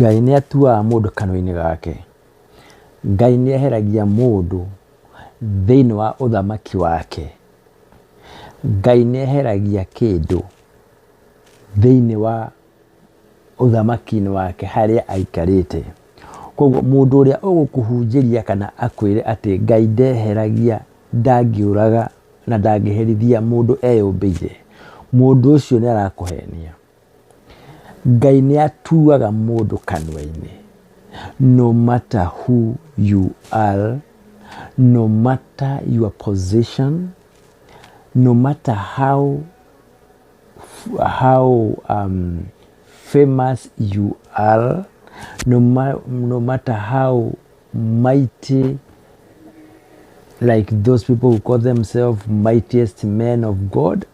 Ngai nĩ atuaga mũndũ kanua-inĩ gake. Ngai nĩ eheragia mũndũ thĩinĩ wa ũthamaki wake. Ngai nĩ eheragia kĩndũ thĩinĩ wa ũthamaki-inĩ wake harĩa aikarĩte. Koguo mũndũ ũrĩa ũgũkũhunjĩria kana akwĩre atĩ Ngai ndeheragia, ndangĩũraga na ndangĩherithia mũndũ eyũmbĩire, mũndũ ũcio nĩ arakũhenia. Ngai nĩ atuaga mũndũ kanua-inĩ. No matter who you are, no matter your position, no matter how famous you are, no matter how mighty, like those people who call themselves mightiest men of God,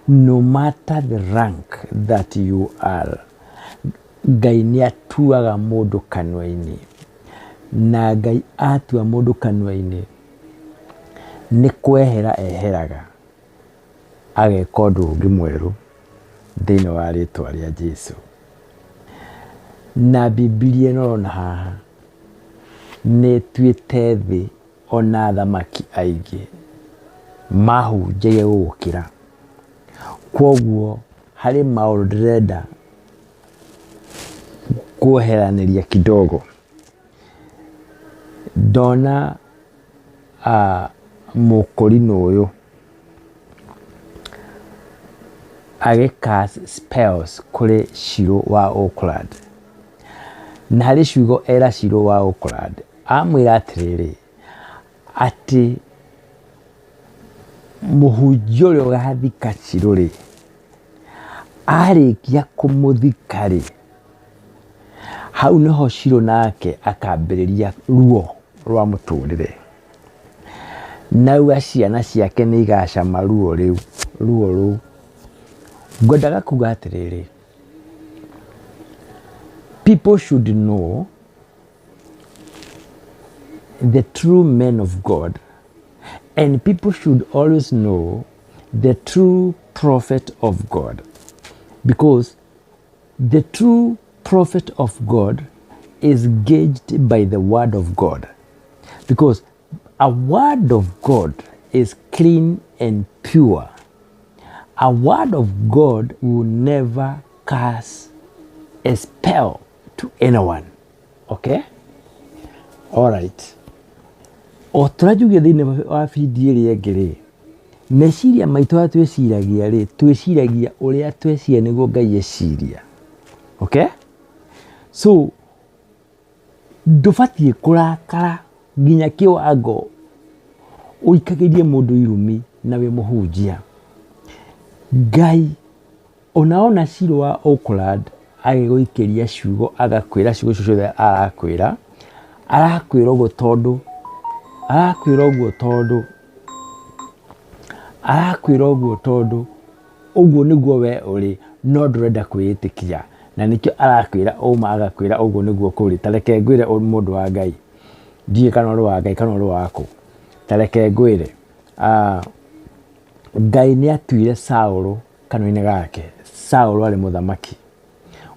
no matter the rank that you are, Ngai nĩ atuaga mũndũ kanua-inĩ. Na Ngai atua mũndũ kanua-inĩ nĩ kwehera eheraga, ageka ũndũ ũngĩ mwerũ thĩinĩ wa rĩĩtwa rĩa Jesũ. Na Bibilia ĩno ũrona haha nĩ ĩtuĩte thĩ ona athamaki aingĩ mahunjagia gũgũkĩra. Kwoguo harĩ maũndũ ndĩrenda kuoheranĩria kidogo. Ndona mũkũrinũ ũyũ agĩcast spells kũrĩ Shiro wa Auckland. Na harĩ ciugo era Shiro wa Auckland amwĩra atĩrĩrĩ atĩ mũhunjia ũrĩa ũgathika Shiro rĩ, arĩkia kũmũthika rĩ, hau nĩho Shiro nake akambĩrĩria ruo rwa mũtũrĩre. Nauga ciana ciake nĩ igacama ruo rũu. Ngwendaga kuga atĩrĩrĩ, people should know the true men of God, and people should always know the true prophet of God, because the true prophet of God is gauged by the word of God, because a word of God is clean and pure. A word of God will never cast a spell to anyone. Okay? All right. O tũrajuge thĩinĩ wa video ĩrĩa ĩngĩ rĩ, meciria maitũ arĩa twĩciragia rĩ, twĩciragia ũrĩa tweciria nĩguo Ngai eciria. Okay? So ndũbatiĩ kũrakara nginya kĩwango ũikagĩrie mũndũ irumi na wĩ mũhunjia. Ngai onaona Shiro wa Auckland agĩgũikĩria ciugo, agakwĩra ciugo icio ciothe arakwĩra ũguo tondũ ũguo nĩguo we ũrĩ, no ndũrenda kwĩĩtĩkia, na nĩkĩo arakwĩra agakwĩra ũguo nĩguo kũrĩ. Ta reke ngwĩre mũndũ wa Ngai, ndiĩ kana ũrĩ wa Ngai kana ũrĩ wakũ, ta reke ngwĩre Ngai nĩ atuire Saũlũ kanua-inĩ gake. Saũlũ arĩ mũthamaki,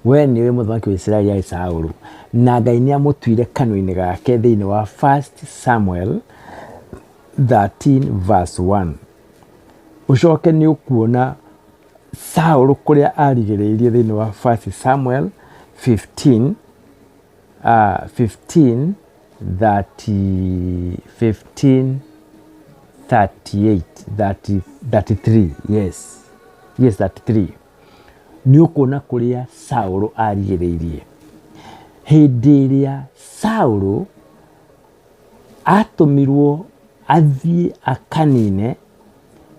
we nĩwe mũthamaki wa Isiraeli arĩ Saũlũ, na Ngai nĩ amũtuire kanua-inĩ gake thĩinĩ wa 1 Samuel 13 verse 1. Ũcoke nĩ ũkuona Saũlũ kũrĩa arigĩrĩirie thĩinĩ wa 1 Samuel 15 33. Yes 33. Nĩ ũkuona kũrĩa Saũlũ arigĩrĩirie. Hĩndĩ ĩrĩa Saũlũ atũmirwo athiĩ akanine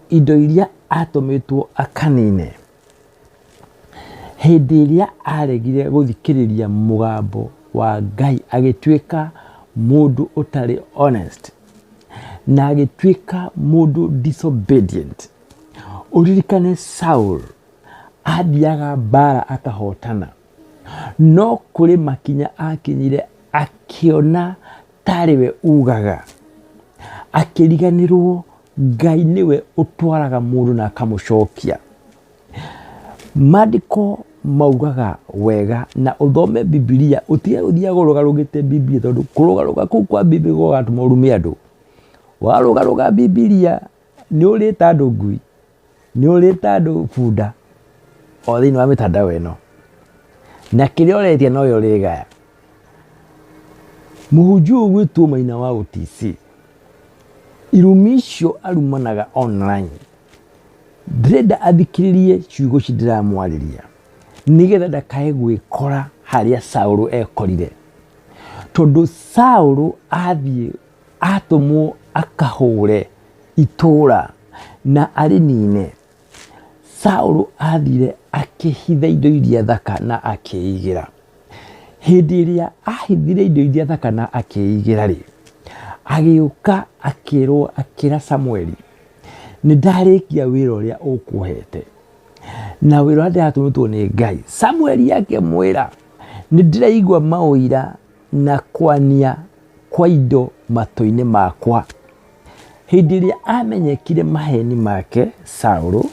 indo iria atũmĩtwo akanine, hĩndĩ ĩrĩa aregire gũthikĩrĩria mũgambo wa Ngai, agĩtuĩka mũndũ ũtarĩ honest na agĩtuĩka mũndũ disobedient. Ũririkane Saũlũ athiaga mbara akahotana, no kũrĩ makinya akinyire akĩona tarĩwe ugaga, akĩriganĩrwo Ngai nĩwe ũtwaraga mũndũ na akamũcokia. Maandĩko maugaga wega na uthome Biblia utige uthia gurugarugite Biblia tondu kurugaruga kuu kwa Biblia gugatuma urume andu warugaruga Biblia ni urita andu ngui ni urita andu bunda o thiini wa mitandao ino na kiria uretia no yo rigaya muhunjia gwitwo Maina wa OTC irumisho arumanaga online ndrenda athikiririe ciugo cindiramwariria nigetha ndakae gwikora haria Saulu ekorire tondu Saulu athie atumwo akahure itura na arinine Saulu athire akihitha indo iria thaka na akiigira hindi iria ahithire indo iria thaka na akiigira ri agiuka akira Samueli ni ndarikia wira uria ukuhete na wira uria ndiratumĩtwo ni Ngai. Samueli akimwira ni ndiraigua mauira na kwania kwa indo matũ-inĩ makwa. Hindi iria amenyekire maheni make Saulu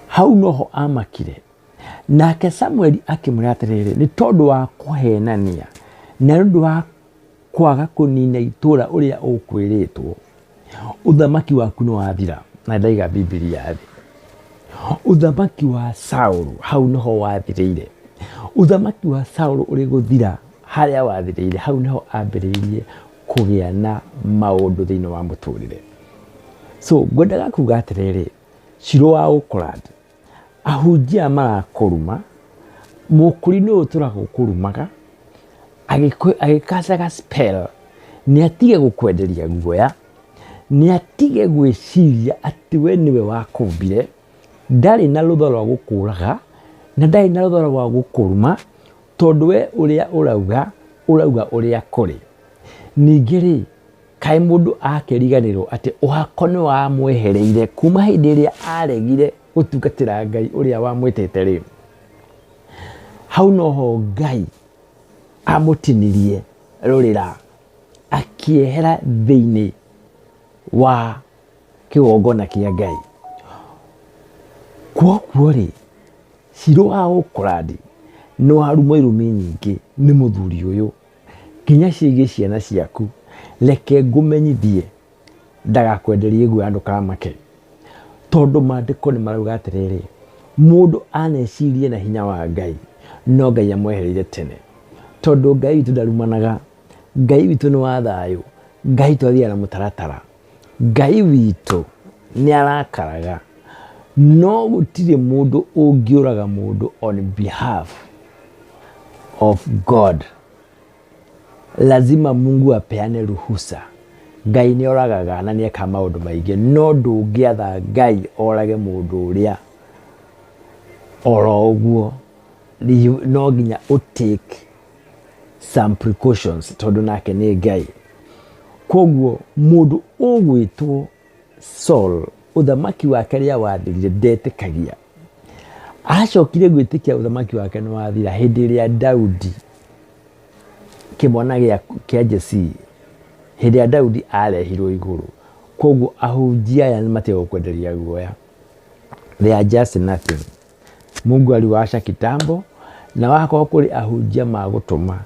hau noho amakire nake Samueli akimwira atiriri ni tondu wa kuhenania na ndu wa kwaga kunina itura uria ukwiritwo uthamaki waku no wathira na ndaiga Biblia thi. Uthamaki wa Saulu hau noho wathirire. Uthamaki wa Saulu uri guthira haria wathirire hau noho ambiririe kugia na maundu thiini wa muturire. So ngwendaga kuga atiriri Shiro wa Oakland ahunjia marakuruma mukuri no uturaga kurumaga agikacaga spell ni atige gukwenderia guoya ni atige gwiciria ati we niwe wakumbire ndari na rutho rwa gukuraga na ndari na rutho rwa gukuruma tondu we uria urauga uria kuri ningiri kai mundu akeriganirwo ati uhako ni wa mwehereire kuma hindi iria aregire gutungatira Ngai uria wamwitete ri hau noho Ngai amutinirie rurira akiehera thiini wa kigongona kia Ngai. Kwoguo ri Shiro wa Oakland no arumwo irumi nyingi ni muthuri uyu kinya ciige ciana ciaku reke ngumenyithie ndagakwenderie guo andu kamake tondu mandiko ni marauga atiriri mundu anecirie na hinya wa Ngai no Ngai amwehereire tene tondu Ngai witu ndarumanaga Ngai witu ni wa thayu Ngai twathia na mutaratara Ngai witu ni arakaraga no gutire mundu ungiuraga mundu on behalf of God. Lazima Mungu apeane ruhusa. Ngai ni oragaga na ni eka maundu maingi no ndungiatha Ngai orage mundu uria oro uguo no nginya take some precautions tondu nake ni Ngai. Kwoguo mundu ugwitwo Saul uthamaki wake ria wathirire ndetikagia acokire gwitikia uthamaki wake no wathira hindi ria Daudi kimwana kia Jesse hindi ya Daudi arehirwo iguru. Kwoguo ahunjia aya nimatego kwenderia guoya, they are just nothing. Mungu aliwasha kitambo na wako kuri ahunjia magutuma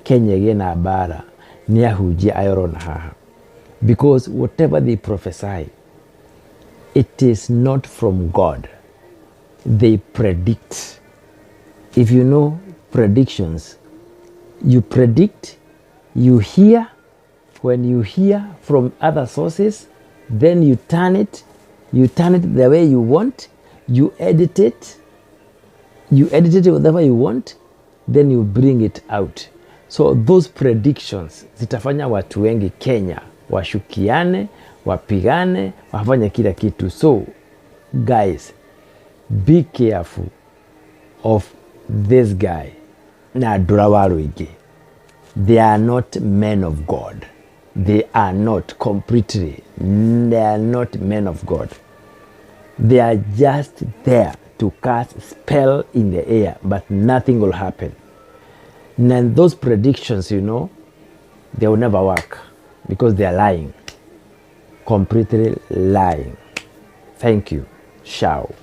Kenya gie na bara ni ahunjia ayorona haha, because whatever they prophesy it is not from God. They predict. If you know predictions, you predict, you hear. When you hear from other sources, then you turn it the way you want, you edit it whatever you want, then you bring it out. So those predictions zitafanya watu wengi Kenya washukiane, wapigane, wafanye kila kitu. So guys, be careful of this guy na Durawaru igi. They are not men of God. They are not completely. They are not men of God. They are just there to cast spell in the air, but nothing will happen. And those predictions, they will never work because they are lying. Completely lying. Thank you. Ciao.